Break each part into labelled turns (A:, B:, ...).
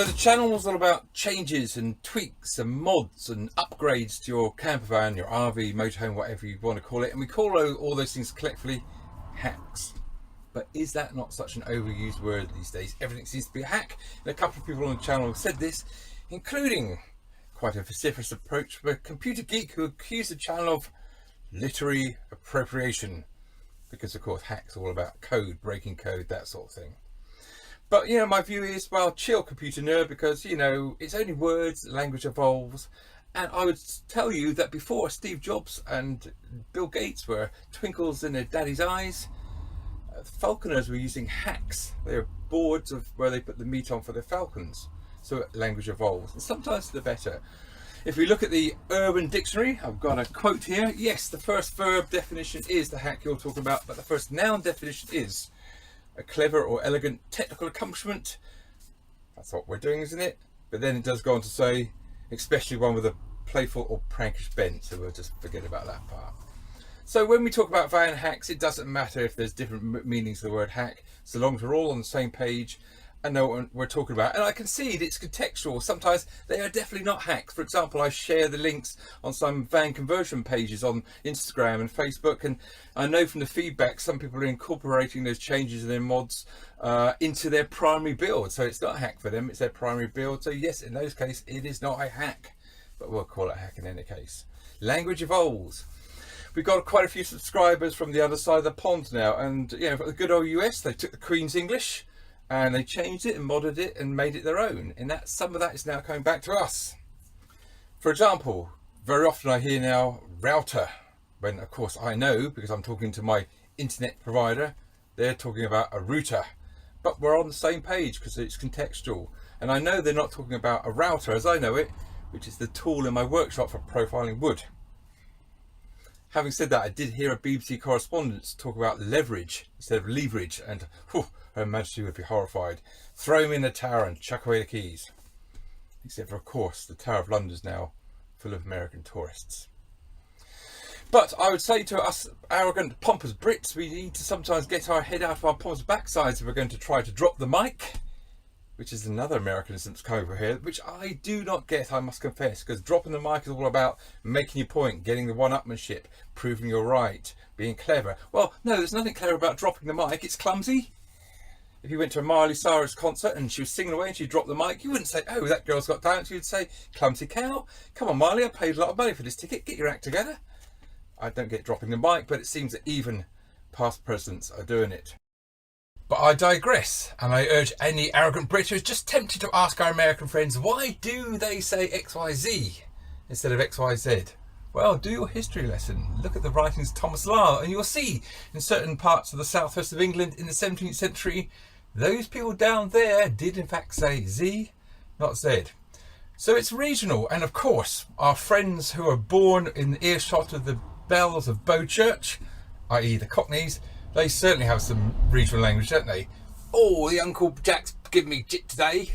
A: So the channel was all about changes and tweaks and mods and upgrades to your campervan, your RV, motorhome, whatever you want to call it. And we call all those things collectively hacks. But is that not such an overused word these days? Everything seems to be a hack. And a couple of people on the channel have said this, including quite a vociferous approach from a computer geek who accused the channel of literary appropriation. Because of course hacks are all about code, breaking code, that sort of thing. But you know, my view is, well, chill computer nerd, because you know, it's only words, language evolves. And I would tell you that before Steve Jobs and Bill Gates were twinkles in their daddy's eyes, falconers were using hacks. They were boards of where they put the meat on for their falcons. So language evolves, and sometimes for the better. If we look at the Urban Dictionary, I've got a quote here. Yes, the first verb definition is the hack you're talking about, but the first noun definition is a clever or elegant technical accomplishment. That's what we're doing, isn't it? But then it does go on to say, especially one with a playful or prankish bent, so we'll just forget about that part. So when we talk about VanHacks, it doesn't matter if there's different meanings of the word hack, so long as we're all on the same page and know what we're talking about. And I concede it's contextual. Sometimes they are definitely not hacks. For example, I share the links on some van conversion pages on Instagram and Facebook, and I know from the feedback some people are incorporating those changes in their mods into their primary build. So it's not a hack for them, it's their primary build. So yes, in those cases it is not a hack, but we'll call it a hack in any case. Language evolves. We've got quite a few subscribers from the other side of the pond now, and you know, for the good old US, they took the Queen's English and they changed it and modded it and made it their own, and that some of that is now coming back to us. For example, very often I hear now router, when of course I know, because I'm talking to my internet provider, they're talking about a router, but we're on the same page because it's contextual. And I know they're not talking about a router as I know it, which is the tool in my workshop for profiling wood. Having said that, I did hear a BBC correspondent talk about leverage instead of leverage, and Her Majesty would be horrified. Throw him in the tower and chuck away the keys. Except for, of course, the Tower of London is now full of American tourists. But I would say to us arrogant, pompous Brits, we need to sometimes get our head out of our pompous backsides if we're going to try to drop the mic, which is another Americanism that's come over here, which I do not get, I must confess, because dropping the mic is all about making your point, getting the one-upmanship, proving you're right, being clever. Well, no, there's nothing clever about dropping the mic, it's clumsy. If you went to a Miley Cyrus concert and she was singing away and she dropped the mic, you wouldn't say, oh, that girl's got talent. You'd say, clumsy cow. Come on, Miley, I paid a lot of money for this ticket. Get your act together. I don't get dropping the mic, but it seems that even past presidents are doing it. But I digress, and I urge any arrogant Brit who's just tempted to ask our American friends, why do they say XYZ instead of XYZ? Well, do your history lesson. Look at the writings of Thomas Lyle, and you'll see in certain parts of the southwest of England in the 17th century, those people down there did in fact say Z, not Z. So it's regional, and of course, our friends who are born in earshot of the bells of Bow Church, i.e. the Cockneys, they certainly have some regional language, don't they? Oh, the Uncle Jack's giving me jit today.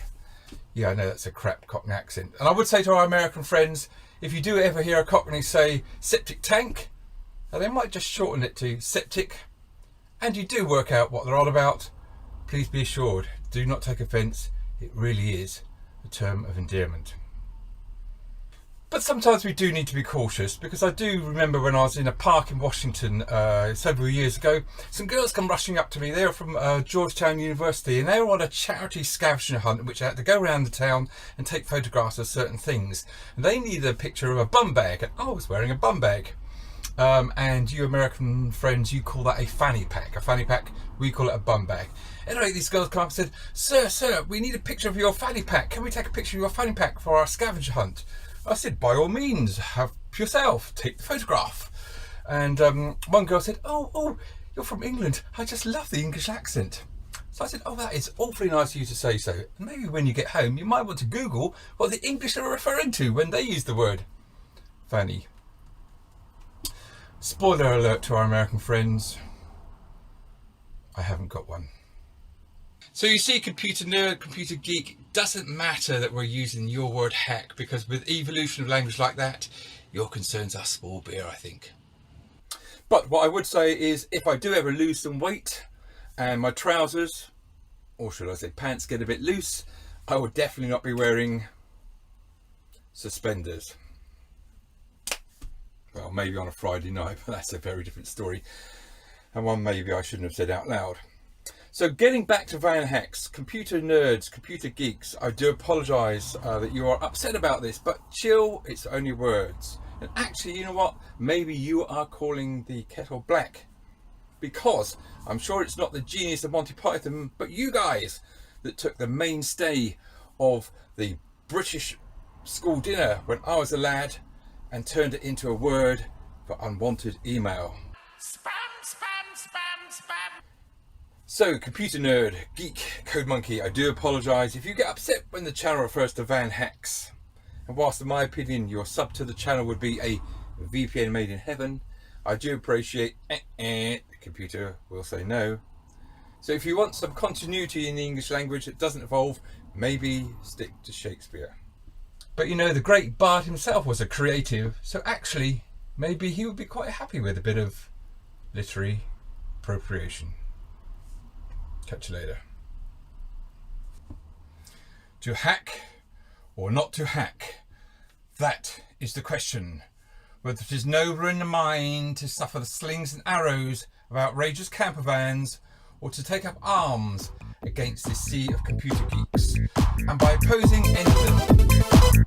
A: Yeah, I know that's a crap Cockney accent. And I would say to our American friends, if you do ever hear a Cockney say septic tank, they might just shorten it to septic, and you do work out what they're on about, please be assured, do not take offence, it really is a term of endearment. But sometimes we do need to be cautious, because I do remember when I was in a park in Washington several years ago, some girls come rushing up to me. They were from Georgetown University, and they were on a charity scavenger hunt in which I had to go around the town and take photographs of certain things. And they needed a picture of a bum bag, and I was wearing a bum bag. And you American friends, you call that a fanny pack. A fanny pack, we call it a bum bag. Anyway, these girls come up and said, sir, we need a picture of your fanny pack. Can we take a picture of your fanny pack for our scavenger hunt? I said, by all means, have yourself take the photograph. And one girl said, oh, you're from England. I just love the English accent. So I said, oh, that is awfully nice of you to say so. And maybe when you get home, you might want to Google what the English are referring to when they use the word fanny. Spoiler alert to our American friends, I haven't got one. So you see, computer nerd, computer geek, doesn't matter that we're using your word hack, because with evolution of language like that, your concerns are small beer, I think. But what I would say is, if I do ever lose some weight and my trousers, or should I say pants, get a bit loose, I would definitely not be wearing suspenders. Well, maybe on a Friday night, but that's a very different story, and one maybe I shouldn't have said out loud. So getting back to VanHacks, computer nerds, computer geeks, I do apologise that you are upset about this, but chill, it's only words. And actually, you know what? Maybe you are calling the kettle black, because I'm sure it's not the genius of Monty Python, but you guys that took the mainstay of the British school dinner when I was a lad and turned it into a word for unwanted email. Spam, spam, spam, spam. So, computer nerd, geek, code monkey, I do apologise if you get upset when the channel refers to VanHacks. And whilst in my opinion your sub to the channel would be a VPN made in heaven, I do appreciate the computer will say no. So if you want some continuity in the English language that doesn't evolve, maybe stick to Shakespeare. But you know, the great Bard himself was a creative, so actually maybe he would be quite happy with a bit of literary appropriation. Catch you later. To hack or not to hack? That is the question. Whether it is nobler in the mind to suffer the slings and arrows of outrageous campervans, or to take up arms against this sea of computer geeks, and by opposing any of them,